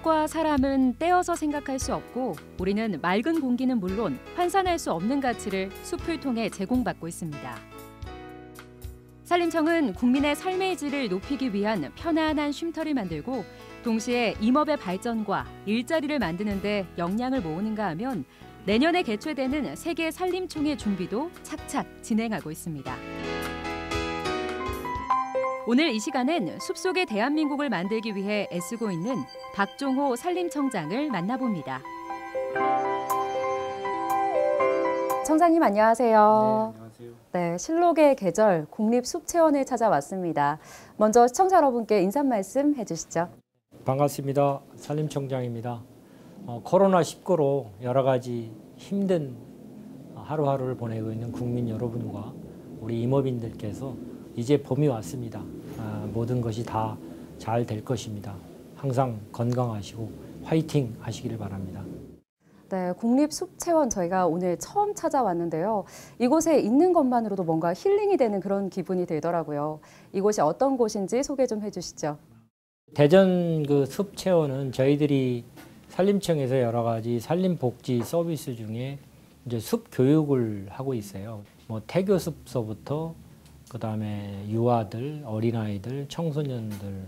숲과 사람은 떼어서 생각할 수 없고 우리는 맑은 공기는 물론 환산할 수 없는 가치를 숲을 통해 제공받고 있습니다. 산림청은 국민의 삶의 질을 높이기 위한 편안한 쉼터를 만들고 동시에 임업의 발전과 일자리를 만드는 데 역량을 모으는가 하면 내년에 개최되는 세계 산림총회 준비도 착착 진행하고 있습니다. 오늘 이 시간엔 숲속의 대한민국을 만들기 위해 애쓰고 있는 박종호 산림청장을 만나봅니다. 청장님 안녕하세요. 네, 안녕하세요. 네, 실록의 계절 국립숲체원을 찾아왔습니다. 먼저 시청자 여러분께 인사 말씀 해주시죠. 반갑습니다. 산림청장입니다. 코로나19로 여러 가지 힘든 하루하루를 보내고 있는 국민 여러분과 우리 임업인들께서 이제 봄이 왔습니다. 모든 것이 다 잘 될 것입니다. 항상 건강하시고 화이팅 하시기를 바랍니다. 네, 국립숲체원 저희가 오늘 처음 찾아왔는데요. 이곳에 있는 것만으로도 뭔가 힐링이 되는 그런 기분이 들더라고요. 이곳이 어떤 곳인지 소개 좀 해주시죠. 대전 그 숲체원은 저희들이 산림청에서 여러 가지 산림복지 서비스 중에 이제 숲 교육을 하고 있어요. 뭐 태교숲서부터 그다음에 유아들, 어린아이들, 청소년들,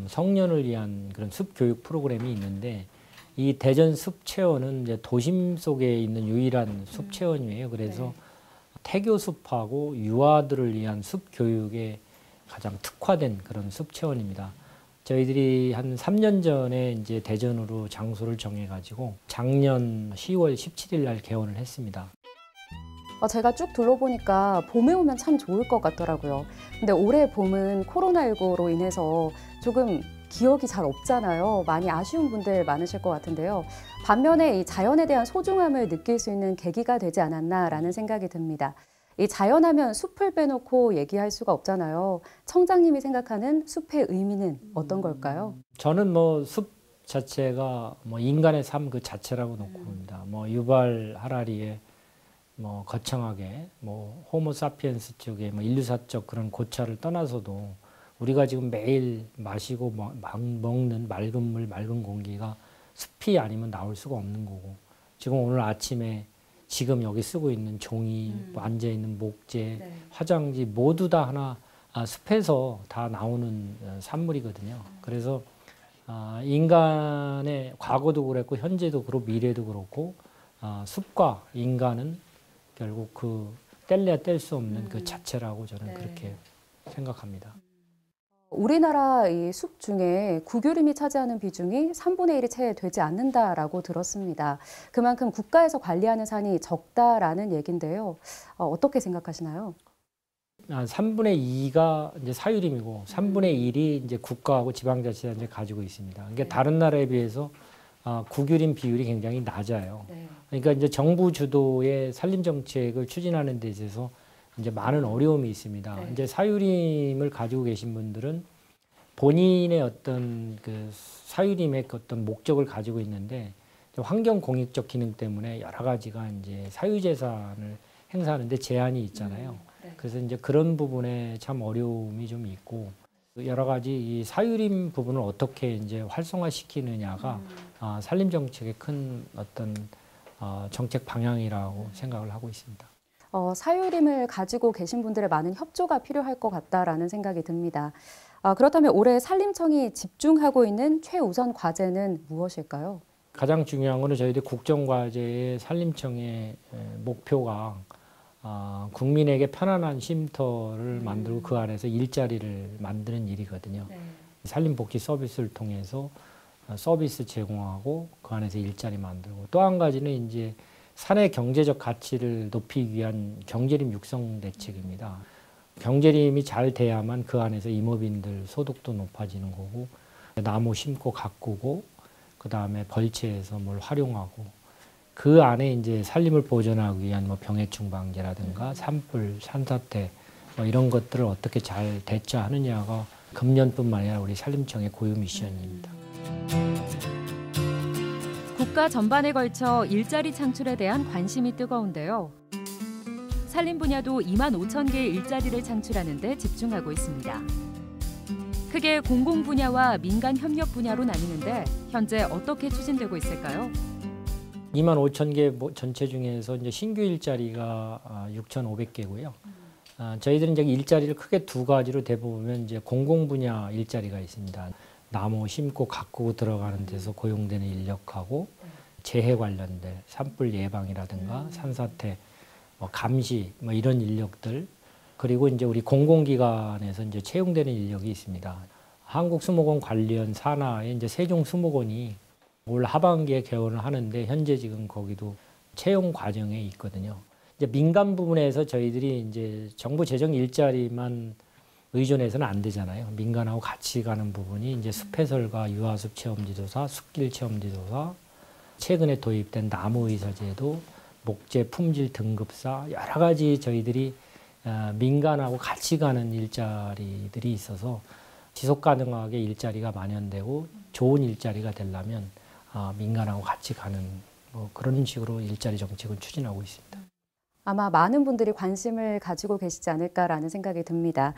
성년을 위한 그런 숲 교육 프로그램이 있는데 이 대전 숲체원은 이제 도심 속에 있는 유일한 숲체원이에요. 그래서 태교숲하고 유아들을 위한 숲 교육에 가장 특화된 그런 숲체원입니다. 저희들이 한 3년 전에 이제 대전으로 장소를 정해가지고 작년 10월 17일 날 개원을 했습니다. 제가 쭉 둘러보니까 봄에 오면 참 좋을 것 같더라고요. 근데 올해 봄은 코로나19로 인해서 조금 기억이 잘 없잖아요. 많이 아쉬운 분들 많으실 것 같은데요. 반면에 이 자연에 대한 소중함을 느낄 수 있는 계기가 되지 않았나라는 생각이 듭니다. 이 자연하면 숲을 빼놓고 얘기할 수가 없잖아요. 청장님이 생각하는 숲의 의미는 어떤 걸까요? 저는 뭐 숲 자체가 뭐 인간의 삶 그 자체라고 놓고 봅니다. 뭐 유발 하라리의 뭐 거창하게 뭐 호모 사피엔스 쪽에 뭐 인류사적 그런 고찰을 떠나서도 우리가 지금 매일 마시고 먹는 맑은 물, 맑은 공기가 숲이 아니면 나올 수가 없는 거고 지금 오늘 아침에 지금 여기 쓰고 있는 종이, 앉아있는 목재, 화장지 모두 다 하나 숲에서 다 나오는 산물이거든요. 그래서 인간의 과거도 그랬고 현재도 그렇고 미래도 그렇고 숲과 인간은 결국 그 뗄래야 뗄 수 없는 그 자체라고 저는 그렇게 생각합니다. 우리나라 이 숲 중에 구규림이 차지하는 비중이 3분의 1이 채 되지 않는다라고 들었습니다. 그만큼 국가에서 관리하는 산이 적다라는 얘긴데요. 어떻게 생각하시나요? 3분의 2가 이제 사유림이고 3분의 1이 이제 국가하고 지방자치가 이제 가지고 있습니다. 그러니까 다른 나라에 비해서 구규림 비율이 굉장히 낮아요. 그러니까 이제 정부 주도의 산림 정책을 추진하는 데 있어서 이제 많은 어려움이 있습니다. 이제 사유림을 가지고 계신 분들은 본인의 어떤 그 사유림의 어떤 목적을 가지고 있는데 환경 공익적 기능 때문에 여러 가지가 이제 사유재산을 행사하는데 제한이 있잖아요. 그래서 이제 그런 부분에 참 어려움이 좀 있고 여러 가지 이 사유림 부분을 어떻게 이제 활성화시키느냐가 산림 정책의 큰 어떤 정책 방향이라고 생각을 하고 있습니다. 사유림을 가지고 계신 분들의 많은 협조가 필요할 것 같다라는 생각이 듭니다. 그렇다면 올해 산림청이 집중하고 있는 최우선 과제는 무엇일까요? 가장 중요한 거는 저희들 국정과제의 산림청의 목표가 국민에게 편안한 쉼터를 만들고 그 안에서 일자리를 만드는 일이거든요. 산림복지 서비스를 통해서 서비스 제공하고 그 안에서 일자리 만들고 또 한 가지는 이제 산의 경제적 가치를 높이기 위한 경제림 육성 대책입니다. 경제림이 잘 돼야만 그 안에서 임업인들 소득도 높아지는 거고 나무 심고 가꾸고 그 다음에 벌채에서 뭘 활용하고 그 안에 이제 산림을 보존하기 위한 뭐 병해충 방제라든가 산불, 산사태 뭐 이런 것들을 어떻게 잘 대처하느냐가 금년뿐만 아니라 우리 산림청의 고유 미션입니다. 국가 전반에 걸쳐 일자리 창출에 대한 관심이 뜨거운데요. 산림 분야도 2만 5천 개의 일자리를 창출하는 데 집중하고 있습니다. 크게 공공 분야와 민간 협력 분야로 나뉘는데 현재 어떻게 추진되고 있을까요? 2만 5천 개 전체 중에서 이제 신규 일자리가 6,500개고요. 저희들은 이제 일자리를 크게 두 가지로 대보면 이제 공공 분야 일자리가 있습니다. 나무 심고 가꾸고 들어가는 데서 고용되는 인력하고 재해 관련된 산불 예방이라든가 산사태, 감시 이런 인력들, 그리고 이제 우리 공공기관에서 이제 채용되는 인력이 있습니다. 한국수목원 관련 산하에 이제 세종수목원이 올 하반기에 개원을 하는데 현재 지금 거기도 채용 과정에 있거든요. 이제 민간 부분에서 저희들이 이제 정부 재정 일자리만 의존해서는 안 되잖아요. 민간하고 같이 가는 부분이 이제 숲해설과 유아숲 체험지도사, 숲길 체험지도사, 최근에 도입된 나무의사제도, 목재 품질 등급사, 여러 가지 저희들이 민간하고 같이 가는 일자리들이 있어서 지속 가능하게 일자리가 마련되고 좋은 일자리가 되려면 민간하고 같이 가는 그런 식으로 일자리 정책을 추진하고 있습니다. 아마 많은 분들이 관심을 가지고 계시지 않을까라는 생각이 듭니다.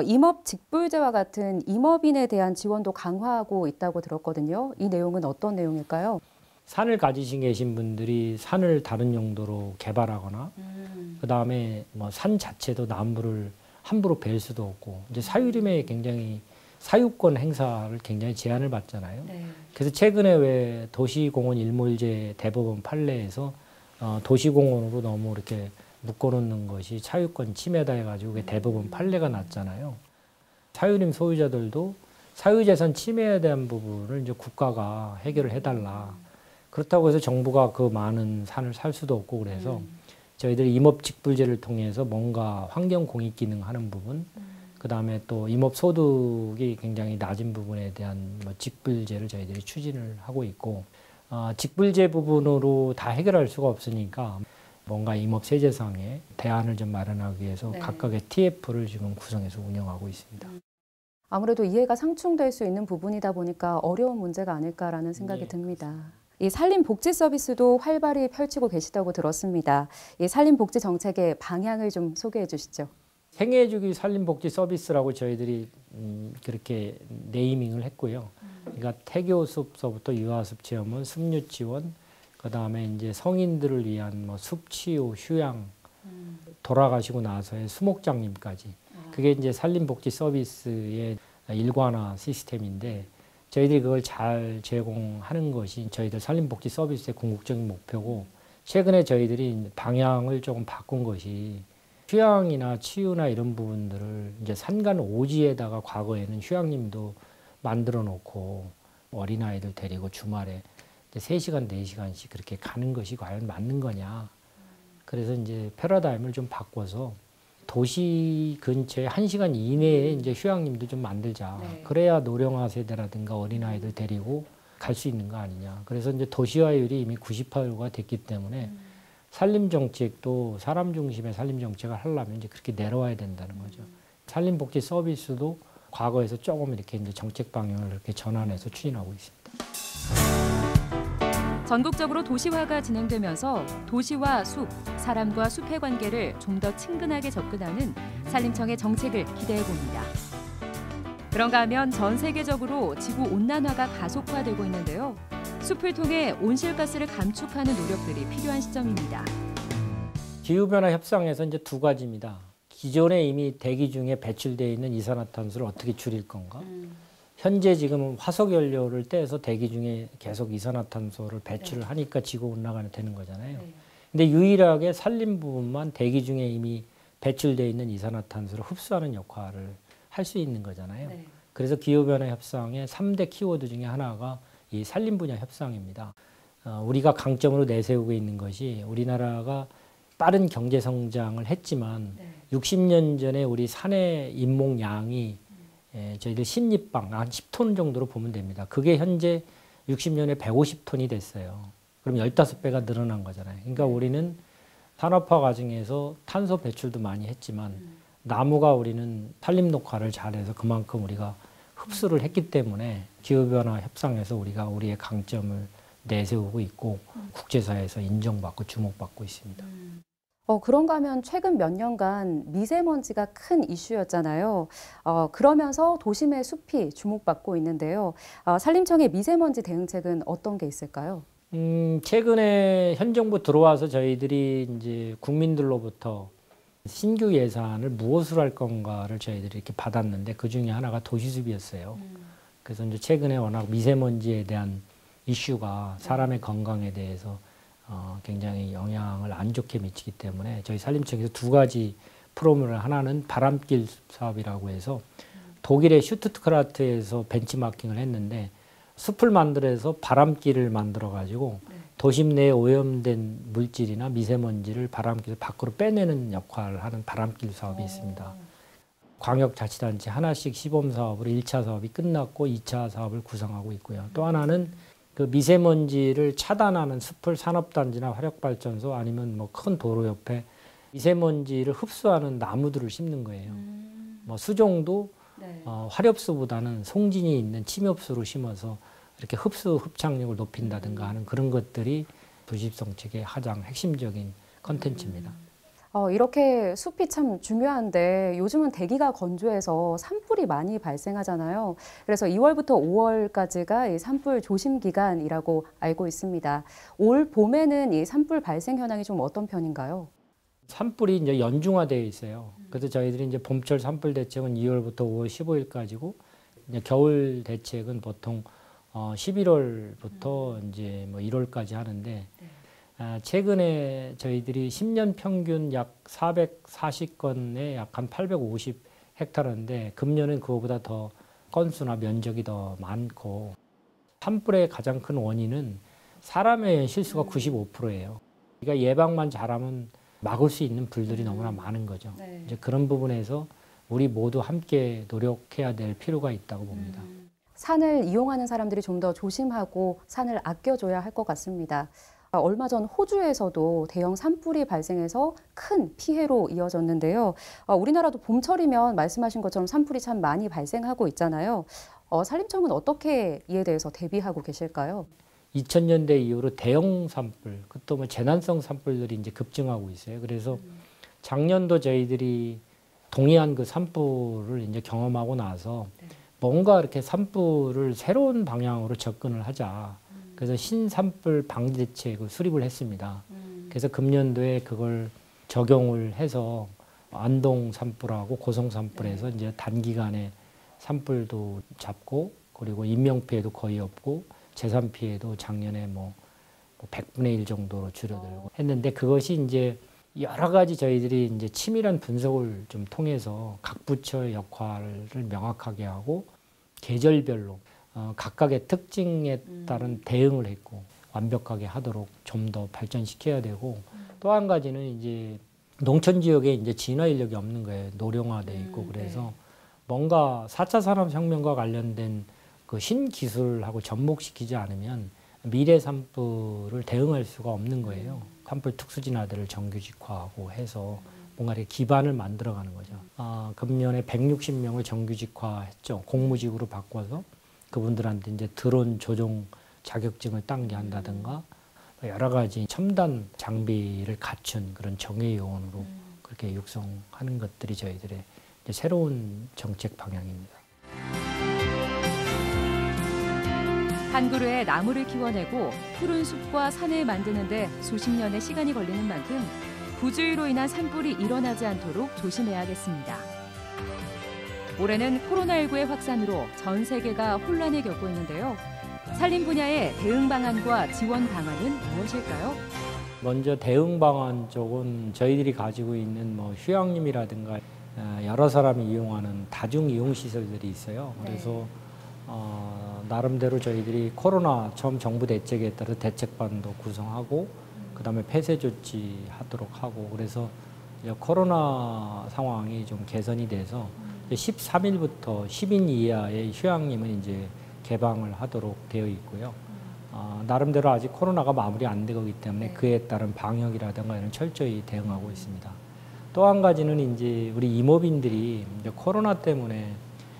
임업 직불제와 같은 임업인에 대한 지원도 강화하고 있다고 들었거든요. 이 내용은 어떤 내용일까요? 산을 가지신 계신 분들이 산을 다른 용도로 개발하거나 그다음에 산 자체도 나무를 함부로 벨 수도 없고 이제 사유림에 굉장히 사유권 행사를 굉장히 제한을 받잖아요. 네. 그래서 최근에 왜 도시공원 일몰제 대법원 판례에서 도시공원으로 너무 이렇게 묶어놓는 것이 사유권 침해다 해가지고 대법원 판례가 났잖아요. 사유림 소유자들도 사유재산 침해에 대한 부분을 이제 국가가 해결을 해달라. 그렇다고 해서 정부가 그 많은 산을 살 수도 없고 그래서 저희들이 임업직불제를 통해서 뭔가 환경공익기능 하는 부분, 그 다음에 또 임업소득이 굉장히 낮은 부분에 대한 직불제를 저희들이 추진을 하고 있고, 직불제 부분으로 다 해결할 수가 없으니까 뭔가 임업세제상에 대안을 좀 마련하기 위해서 네. 각각의 TF를 지금 구성해서 운영하고 있습니다. 아무래도 이해가 상충될 수 있는 부분이다 보니까 어려운 문제가 아닐까라는 생각이 네. 듭니다. 이 산림복지 서비스도 활발히 펼치고 계시다고 들었습니다. 이 산림복지 정책의 방향을 좀 소개해 주시죠. 생애주기 산림복지 서비스라고 저희들이 그렇게 네이밍을 했고요. 그러니까 태교숲서부터 유아숲 체험은 숲유 지원, 그 다음에 이제 성인들을 위한 숲치유, 휴양, 돌아가시고 나서의 수목장님까지. 그게 이제 산림복지 서비스의 일관화 시스템인데 저희들이 그걸 잘 제공하는 것이 저희들 산림복지 서비스의 궁극적인 목표고 최근에 저희들이 방향을 조금 바꾼 것이 휴양이나 치유나 이런 부분들을 이제 산간 오지에다가 과거에는 휴양림도 만들어 놓고 어린아이들 데리고 주말에 이제 3시간, 4시간씩 그렇게 가는 것이 과연 맞는 거냐. 그래서 이제 패러다임을 좀 바꿔서 도시 근처에 1시간 이내에 이제 휴양림도 좀 만들자. 네. 그래야 노령화 세대라든가 어린아이들 데리고 갈 수 있는 거 아니냐. 그래서 이제 도시화율이 이미 98%가 됐기 때문에 산림정책도 사람 중심의 산림정책을 하려면 이제 그렇게 내려와야 된다는 거죠. 산림복지 서비스도 과거에서 조금 이렇게 이제 정책 방향을 이렇게 전환해서 추진하고 있습니다. 전국적으로 도시화가 진행되면서 도시와 숲, 사람과 숲의 관계를 좀 더 친근하게 접근하는 산림청의 정책을 기대해 봅니다. 그런가 하면 전 세계적으로 지구 온난화가 가속화되고 있는데요. 숲을 통해 온실가스를 감축하는 노력들이 필요한 시점입니다. 기후변화 협상에서 이제 두 가지입니다. 기존에 이미 대기 중에 배출되어 있는 이산화탄소를 어떻게 줄일 건가? 현재 지금 화석연료를 떼서 대기 중에 계속 이산화탄소를 배출을 하니까 지구온난화가 되는 거잖아요. 근데 유일하게 산림 부분만 대기 중에 이미 배출되어 있는 이산화탄소를 흡수하는 역할을 할 수 있는 거잖아요. 그래서 기후변화 협상의 3대 키워드 중에 하나가 이 산림 분야 협상입니다. 우리가 강점으로 내세우고 있는 것이 우리나라가 빠른 경제 성장을 했지만 60년 전에 우리 산의 인목량이 저희들 신입방 한 10톤 정도로 보면 됩니다. 그게 현재 60년에 150톤이 됐어요. 그럼 15배가 늘어난 거잖아요. 그러니까 우리는 산업화 과정에서 탄소 배출도 많이 했지만 나무가 우리는 산림 녹화를 잘해서 그만큼 우리가 흡수를 했기 때문에 기후변화 협상에서 우리가 우리의 강점을 내세우고 있고 국제사회에서 인정받고 주목받고 있습니다. 그런가 하면 최근 몇 년간 미세먼지가 큰 이슈였잖아요. 그러면서 도심의 숲이 주목받고 있는데요. 산림청의 미세먼지 대응책은 어떤 게 있을까요? 최근에 현 정부 들어와서 저희들이 이제 국민들로부터 신규 예산을 무엇으로 할 건가를 저희들이 이렇게 받았는데 그 중에 하나가 도시숲이었어요. 그래서 이제 최근에 워낙 미세먼지에 대한 이슈가 사람의 건강에 대해서 굉장히 영향을 안 좋게 미치기 때문에 저희 산림청에서 두 가지 프로그램을 하나는 바람길 사업이라고 해서 독일의 슈투트가르트에서 벤치마킹을 했는데 숲을 만들어서 바람길을 만들어 가지고 도심 내에 오염된 물질이나 미세먼지를 바람길 밖으로 빼내는 역할을 하는 바람길 사업이 있습니다. 광역자치단체 하나씩 시범 사업으로 1차 사업이 끝났고 2차 사업을 구성하고 있고요. 또 하나는 그 미세먼지를 차단하는 숲을 산업단지나 화력발전소 아니면 뭐 큰 도로 옆에 미세먼지를 흡수하는 나무들을 심는 거예요. 뭐 수종도 화렵수보다는 송진이 있는 침엽수로 심어서 이렇게 흡착력을 높인다든가 하는 그런 것들이 도시정책의 가장 핵심적인 컨텐츠입니다. 이렇게 숲이 참 중요한데 요즘은 대기가 건조해서 산불이 많이 발생하잖아요. 그래서 2월부터 5월까지가 이 산불 조심 기간이라고 알고 있습니다. 올 봄에는 이 산불 발생 현황이 좀 어떤 편인가요? 산불이 이제 연중화되어 있어요. 그래서 저희들이 이제 봄철 산불 대책은 2월부터 5월 15일까지고 이제 겨울 대책은 보통 11월부터 이제 뭐 1월까지 하는데 최근에 저희들이 10년 평균 약 440건에 약 한 850헥타르인데 금년은 그거보다 더 건수나 면적이 더 많고 산불의 가장 큰 원인은 사람의 실수가 95%예요. 그러니까 예방만 잘하면 막을 수 있는 불들이 너무나 많은 거죠. 이제 그런 부분에서 우리 모두 함께 노력해야 될 필요가 있다고 봅니다. 산을 이용하는 사람들이 좀 더 조심하고 산을 아껴줘야 할 것 같습니다. 얼마 전 호주에서도 대형 산불이 발생해서 큰 피해로 이어졌는데요. 우리나라도 봄철이면 말씀하신 것처럼 산불이 참 많이 발생하고 있잖아요. 산림청은 어떻게 이에 대해서 대비하고 계실까요? 2000년대 이후로 대형 산불, 또 뭐 재난성 산불들이 이제 급증하고 있어요. 그래서 작년도 저희들이 동해안 그 산불을 이제 경험하고 나서 뭔가 이렇게 산불을 새로운 방향으로 접근을 하자. 그래서 신산불 방지 대책을 수립을 했습니다. 그래서 금년도에 그걸 적용을 해서 안동 산불하고 고성 산불에서 이제 단기간에 산불도 잡고 그리고 인명 피해도 거의 없고 재산 피해도 작년에 뭐 100분의 1 정도로 줄어들고 했는데 그것이 이제 여러 가지 저희들이 이제 치밀한 분석을 좀 통해서 각 부처의 역할을 명확하게 하고 계절별로 각각의 특징에 따른 대응을 했고 완벽하게 하도록 좀 더 발전시켜야 되고 또 한 가지는 이제 농촌 지역에 이제 진화 인력이 없는 거예요. 노령화돼 있고 그래서 뭔가 4차 산업혁명과 관련된 그 신기술하고 접목시키지 않으면 미래 산불을 대응할 수가 없는 거예요. 산불 특수진화들을 정규직화하고 해서 뭔가 이렇게 기반을 만들어가는 거죠. 금년에 160명을 정규직화했죠. 공무직으로 바꿔서 그분들한테 이제 드론 조종 자격증을 따게 한다든가 여러 가지 첨단 장비를 갖춘 그런 정예 요원으로 그렇게 육성하는 것들이 저희들의 이제 새로운 정책 방향입니다. 한 그루에 나무를 키워내고 푸른 숲과 산을 만드는데 수십 년의 시간이 걸리는 만큼 부주의로 인한 산불이 일어나지 않도록 조심해야겠습니다. 올해는 코로나19의 확산으로 전 세계가 혼란을 겪고 있는데요. 산림 분야의 대응 방안과 지원 방안은 무엇일까요? 먼저 대응 방안 쪽은 저희들이 가지고 있는 뭐 휴양림이라든가 여러 사람이 이용하는 다중 이용 시설들이 있어요. 그래서 나름대로 저희들이 코로나 처음 정부 대책에 따라 대책반도 구성하고 그다음에 폐쇄 조치 하도록 하고 그래서 이제 코로나 상황이 좀 개선이 돼서 13일부터 10인 이하의 휴양림은 이제 개방을 하도록 되어 있고요. 나름대로 아직 코로나가 마무리 안 되고 있기 때문에 그에 따른 방역이라든가 이런 철저히 대응하고 있습니다. 또 한 가지는 이제 우리 임업인들이 이제 코로나 때문에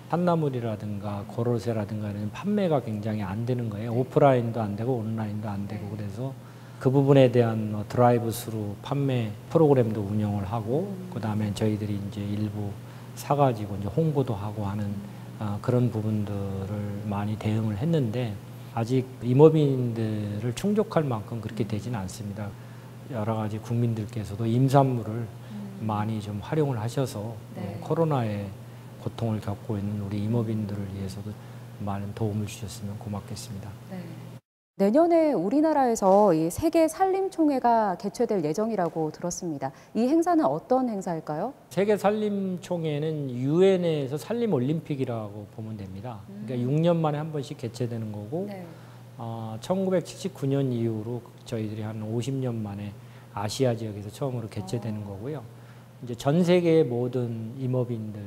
산나물이라든가 고로쇠라든가 이런 판매가 굉장히 안 되는 거예요. 오프라인도 안 되고 온라인도 안 되고 그래서 그 부분에 대한 드라이브 스루 판매 프로그램도 운영을 하고 그다음에 저희들이 이제 일부 사가지고 이제 홍보도 하고 하는 그런 부분들을 많이 대응을 했는데 아직 임업인들을 충족할 만큼 그렇게 되지는 않습니다. 여러 가지 국민들께서도 임산물을 많이 좀 활용을 하셔서 코로나의 고통을 겪고 있는 우리 임업인들을 위해서도 많은 도움을 주셨으면 고맙겠습니다. 내년에 우리나라에서 이 세계 산림총회가 개최될 예정이라고 들었습니다. 이 행사는 어떤 행사일까요? 세계 산림총회는 유엔에서 산림 올림픽이라고 보면 됩니다. 그러니까 6년 만에 한 번씩 개최되는 거고 1979년 이후로 저희들이 한 50년 만에 아시아 지역에서 처음으로 개최되는 거고요. 이제 전 세계의 모든 임업인들,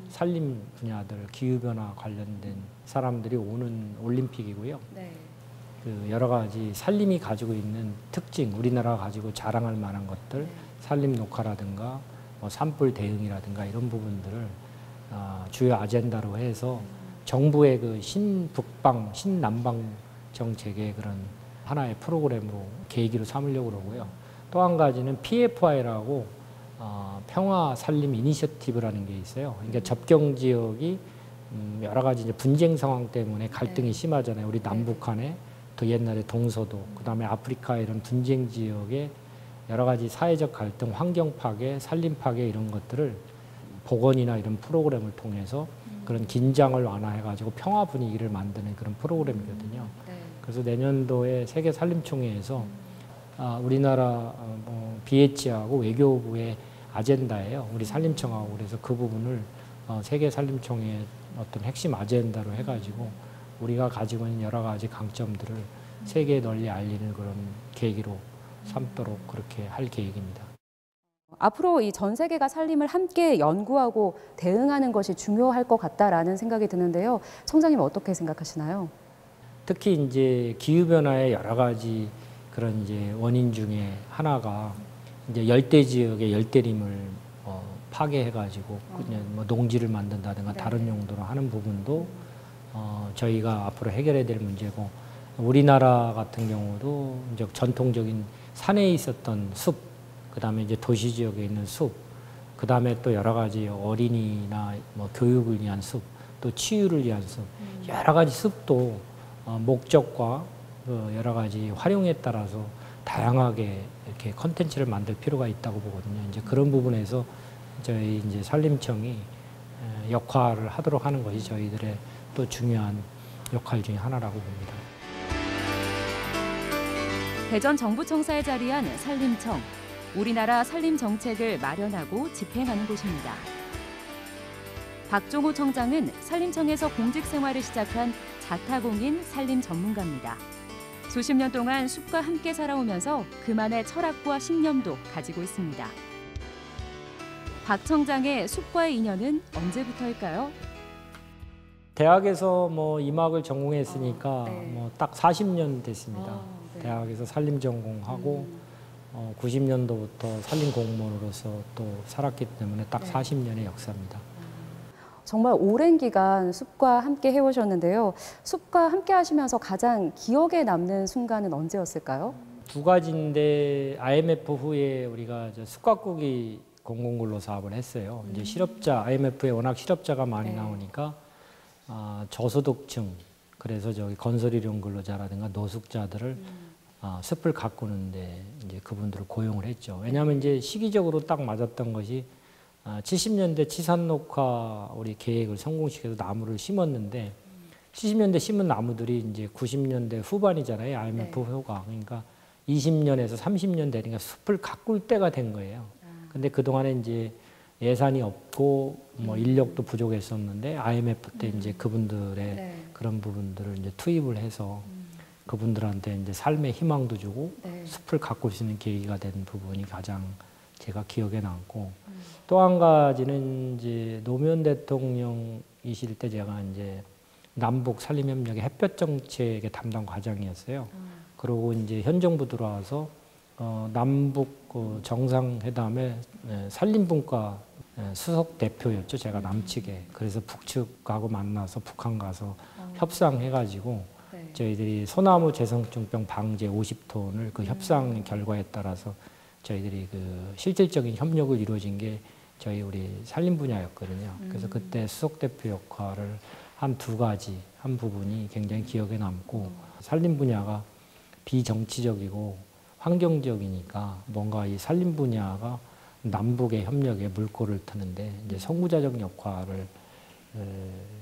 산림 분야들, 기후변화 관련된 사람들이 오는 올림픽이고요. 그 여러 가지 산림이 가지고 있는 특징, 우리나라가 가지고 자랑할 만한 것들, 산림 녹화라든가 뭐 산불 대응이라든가 이런 부분들을 주요 아젠다로 해서 정부의 그 신북방, 신남방 정책의 그런 하나의 프로그램으로 계기로 삼으려고 그러고요. 또 한 가지는 PFI라고 평화 산림 이니셔티브라는 게 있어요. 그러니까 접경 지역이 여러 가지 이제 분쟁 상황 때문에 갈등이 심하잖아요. 우리 남북한에 또 옛날에 동서도, 그다음에 아프리카 이런 분쟁 지역의 여러 가지 사회적 갈등, 환경 파괴, 산림 파괴 이런 것들을 복원이나 이런 프로그램을 통해서 그런 긴장을 완화해가지고 평화 분위기를 만드는 그런 프로그램이거든요. 그래서 내년도에 세계 산림총회에서 우리나라 BH하고 외교부의 아젠다예요. 우리 산림청하고 그래서 그 부분을 세계 산림총회의 어떤 핵심 아젠다로 해가지고 우리가 가지고 있는 여러 가지 강점들을 세계에 널리 알리는 그런 계기로 삼도록 그렇게 할 계획입니다. 앞으로 이 전 세계가 산림을 함께 연구하고 대응하는 것이 중요할 것 같다라는 생각이 드는데요. 청장님 어떻게 생각하시나요? 특히 이제 기후변화의 여러 가지 그런 이제 원인 중에 하나가 이제 열대 지역의 열대림을 파괴해가지고 그냥 뭐 농지를 만든다든가 다른 용도로 하는 부분도 저희가 앞으로 해결해야 될 문제고 우리나라 같은 경우도 이제 전통적인 산에 있었던 숲, 그다음에 이제 도시 지역에 있는 숲, 그다음에 또 여러 가지 어린이나 뭐 교육을 위한 숲, 또 치유를 위한 숲, 여러 가지 숲도 목적과 그 여러 가지 활용에 따라서 다양하게 이렇게 컨텐츠를 만들 필요가 있다고 보거든요. 이제 그런 부분에서 저희 이제 산림청이 역할을 하도록 하는 것이 저희들의 또 중요한 역할 중에 하나라고 봅니다. 대전 정부청사에 자리한 산림청, 우리나라 산림 정책을 마련하고 집행하는 곳입니다. 박종호 청장은 산림청에서 공직 생활을 시작한 자타공인 산림 전문가입니다. 수십 년 동안 숲과 함께 살아오면서 그만의 철학과 신념도 가지고 있습니다. 박 청장의 숲과의 인연은 언제부터일까요? 대학에서 뭐 임학을 전공했으니까 뭐 딱 40년 됐습니다. 대학에서 산림 전공하고 90년도부터 산림 공무원으로서 또 살았기 때문에 딱 40년의 역사입니다. 정말 오랜 기간 숲과 함께 해오셨는데요. 숲과 함께 하시면서 가장 기억에 남는 순간은 언제였을까요? 두 가지인데 IMF 후에 우리가 숲 가꾸기 공공근로 사업을 했어요. 이제 실업자, IMF에 워낙 실업자가 많이 나오니까 저소득층, 그래서 저기 건설이용 근로자라든가 노숙자들을 숲을 가꾸는데 이제 그분들을 고용을 했죠. 왜냐하면 이제 시기적으로 딱 맞았던 것이 70년대 치산녹화 우리 계획을 성공시켜서 나무를 심었는데 70년대 심은 나무들이 이제 90년대 후반이잖아요. IMF 후가. 그러니까 20년에서 30년 되니까 숲을 가꿀 때가 된 거예요. 근데 그동안에 이제 예산이 없고 뭐 인력도 부족했었는데 IMF 때 이제 그분들의 그런 부분들을 이제 투입을 해서 그분들한테 이제 삶의 희망도 주고 숲을 가꿀 수 있는 계기가 된 부분이 가장 제가 기억에 남고 또 한 가지는 이제 노무현 대통령이실 때 제가 이제 남북 산림협력의 햇볕 정책의 담당 과장이었어요. 그러고 이제 현 정부 들어와서 남북 정상회담의 산림분과 수석 대표였죠. 제가 남측에. 그래서 북측하고 만나서 북한 가서 협상해가지고 저희들이 소나무 재성충병 방제 50톤을 그 협상 결과에 따라서 저희들이 그 실질적인 협력을 이루어진 게 저희 우리 산림 분야였거든요. 그래서 그때 수석 대표 역할을 한 두 가지 한 부분이 굉장히 기억에 남고 산림 분야가 비정치적이고 환경적이니까 뭔가 이 산림 분야가 남북의 협력에 물꼬를 트는데 이제 선구자적 역할을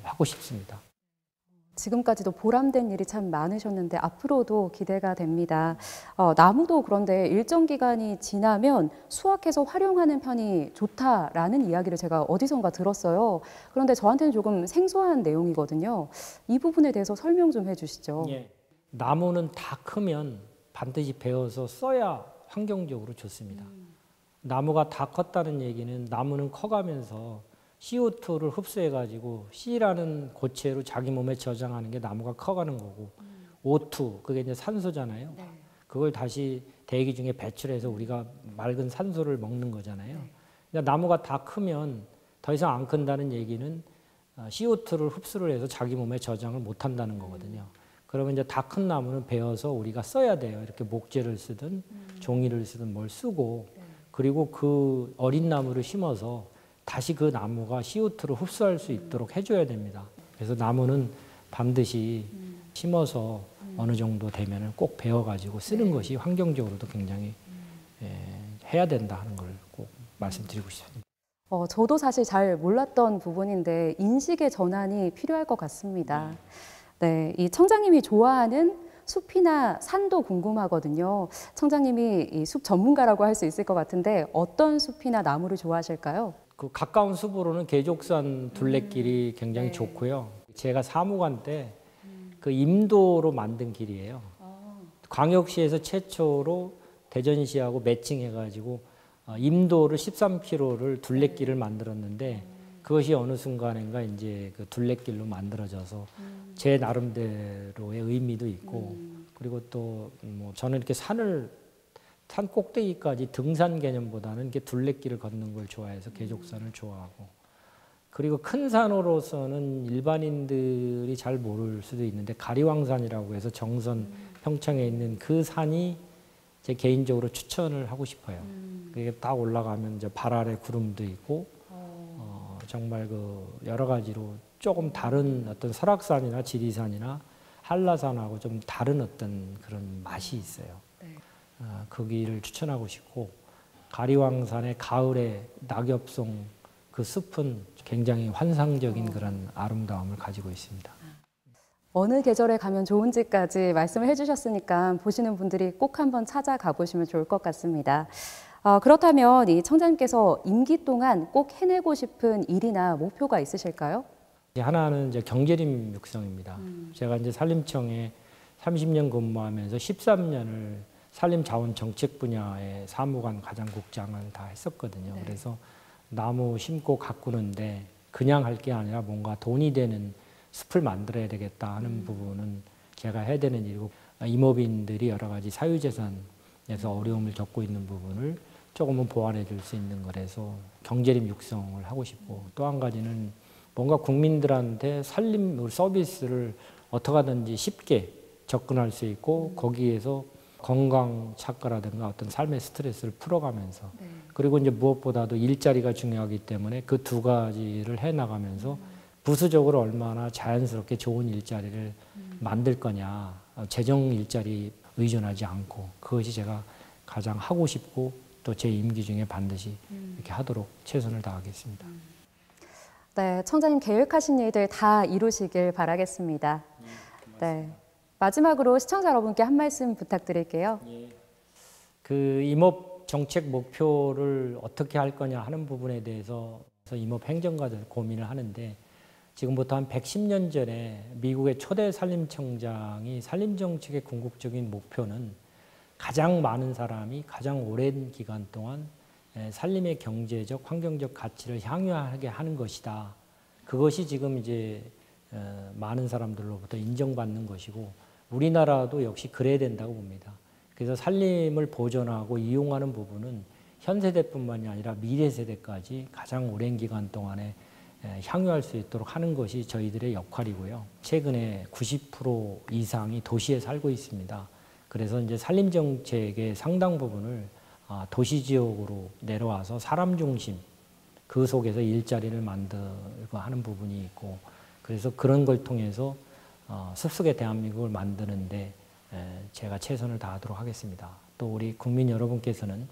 하고 싶습니다. 지금까지도 보람된 일이 참 많으셨는데 앞으로도 기대가 됩니다. 나무도 그런데 일정 기간이 지나면 수확해서 활용하는 편이 좋다라는 이야기를 제가 어디선가 들었어요. 그런데 저한테는 조금 생소한 내용이거든요. 이 부분에 대해서 설명 좀 해주시죠. 예. 나무는 다 크면 반드시 베어서 써야 환경적으로 좋습니다. 나무가 다 컸다는 얘기는 나무는 커가면서 CO2를 흡수해가지고 C라는 고체로 자기 몸에 저장하는 게 나무가 커가는 거고 O2, 그게 이제 산소잖아요. 네. 그걸 다시 대기 중에 배출해서 우리가 맑은 산소를 먹는 거잖아요. 그러니까 나무가 다 크면 더 이상 안 큰다는 얘기는 CO2를 흡수를 해서 자기 몸에 저장을 못 한다는 거거든요. 그러면 이제 다 큰 나무는 베어서 우리가 써야 돼요. 이렇게 목재를 쓰든 종이를 쓰든 뭘 쓰고 그리고 그 어린 나무를 심어서 다시 그 나무가 CO2를 흡수할 수 있도록 해줘야 됩니다. 그래서 나무는 반드시 심어서 어느 정도 되면은 꼭 베어가지고 쓰는 것이 환경적으로도 굉장히 해야 된다 하는 걸 꼭 말씀드리고 싶습니다. 저도 사실 잘 몰랐던 부분인데 인식의 전환이 필요할 것 같습니다. 네, 이 청장님이 좋아하는 숲이나 산도 궁금하거든요. 청장님이 이 숲 전문가라고 할 수 있을 것 같은데 어떤 숲이나 나무를 좋아하실까요? 그 가까운 숲으로는 계족산 둘레길이 굉장히 네. 좋고요. 제가 사무관 때 그 임도로 만든 길이에요. 광역시에서 최초로 대전시하고 매칭해가지고 임도를 13km를 둘레길을 만들었는데 그것이 어느 순간인가 이제 그 둘레길로 만들어져서 제 나름대로의 의미도 있고 그리고 또 뭐 저는 이렇게 산 꼭대기까지 등산 개념보다는 이렇게 둘레길을 걷는 걸 좋아해서 계족산을 좋아하고 그리고 큰 산으로서는 일반인들이 잘 모를 수도 있는데 가리왕산이라고 해서 정선 평창에 있는 그 산이 제 개인적으로 추천을 하고 싶어요. 그게 딱 올라가면 이제 발 아래 구름도 있고 정말 그 여러 가지로 조금 다른 어떤 설악산이나 지리산이나 한라산하고 좀 다른 어떤 그런 맛이 있어요. 그 길을 추천하고 싶고 가리왕산의 가을의 낙엽송 그 숲은 굉장히 환상적인 그런 아름다움을 가지고 있습니다. 어느 계절에 가면 좋은지까지 말씀을 해주셨으니까 보시는 분들이 꼭 한번 찾아가 보시면 좋을 것 같습니다. 그렇다면 이 청장님께서 임기 동안 꼭 해내고 싶은 일이나 목표가 있으실까요? 하나는 이제 경제림 육성입니다. 제가 이제 산림청에 30년 근무하면서 13년을 산림자원정책 분야의 사무관 과장국장을 다 했었거든요. 네. 그래서 나무 심고 가꾸는데 그냥 할 게 아니라 뭔가 돈이 되는 숲을 만들어야 되겠다 하는 부분은 제가 해야 되는 일이고 임업인들이 여러 가지 사유재산에서 어려움을 겪고 있는 부분을 조금은 보완해 줄 수 있는 거라서 경제림 육성을 하고 싶고 또 한 가지는 뭔가 국민들한테 산림 서비스를 어떻게 하든지 쉽게 접근할 수 있고 거기에서 건강 착과라든가 어떤 삶의 스트레스를 풀어가면서 그리고 이제 무엇보다도 일자리가 중요하기 때문에 그 두 가지를 해 나가면서 부수적으로 얼마나 자연스럽게 좋은 일자리를 만들 거냐 재정 일자리 의존하지 않고 그것이 제가 가장 하고 싶고 또 제 임기 중에 반드시 이렇게 하도록 최선을 다하겠습니다. 네, 청장님 계획하신 일들 다 이루시길 바라겠습니다. 네, 마지막으로 시청자 여러분께 한 말씀 부탁드릴게요. 그 임업 정책 목표를 어떻게 할 거냐 하는 부분에 대해서 임업 행정가들 고민을 하는데 지금부터 한 110년 전에 미국의 초대 산림청장이 산림정책의 궁극적인 목표는 가장 많은 사람이 가장 오랜 기간 동안 산림의 경제적, 환경적 가치를 향유하게 하는 것이다. 그것이 지금 이제 많은 사람들로부터 인정받는 것이고 우리나라도 역시 그래야 된다고 봅니다. 그래서 산림을 보존하고 이용하는 부분은 현 세대뿐만이 아니라 미래 세대까지 가장 오랜 기간 동안에 향유할 수 있도록 하는 것이 저희들의 역할이고요. 최근에 90% 이상이 도시에 살고 있습니다. 그래서 이제 산림 정책의 상당 부분을 도시 지역으로 내려와서 사람 중심, 그 속에서 일자리를 만들고 하는 부분이 있고, 그래서 그런 걸 통해서 숲속의 대한민국을 만드는데 제가 최선을 다하도록 하겠습니다. 또 우리 국민 여러분께서는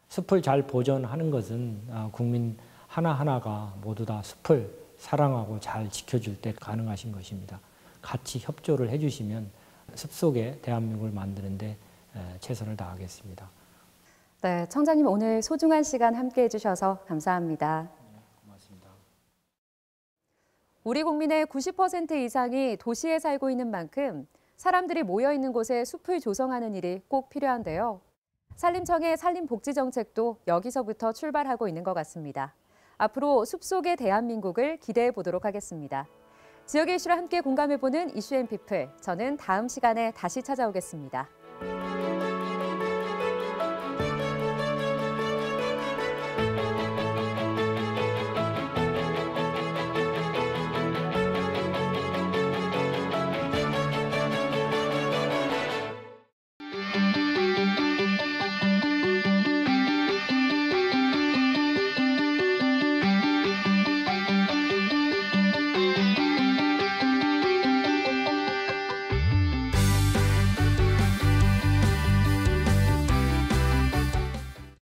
숲을 잘 보존하는 것은 국민 하나하나가 모두 다 숲을 사랑하고 잘 지켜줄 때 가능하신 것입니다. 같이 협조를 해주시면 숲속의 대한민국을 만드는데 최선을 다하겠습니다. 네, 청장님 오늘 소중한 시간 함께해 주셔서 감사합니다. 네, 고맙습니다. 우리 국민의 90% 이상이 도시에 살고 있는 만큼 사람들이 모여 있는 곳에 숲을 조성하는 일이 꼭 필요한데요. 산림청의 산림복지정책도 여기서부터 출발하고 있는 것 같습니다. 앞으로 숲속의 대한민국을 기대해 보도록 하겠습니다. 지역의 이슈를 함께 공감해보는 이슈앤피플, 저는 다음 시간에 다시 찾아오겠습니다.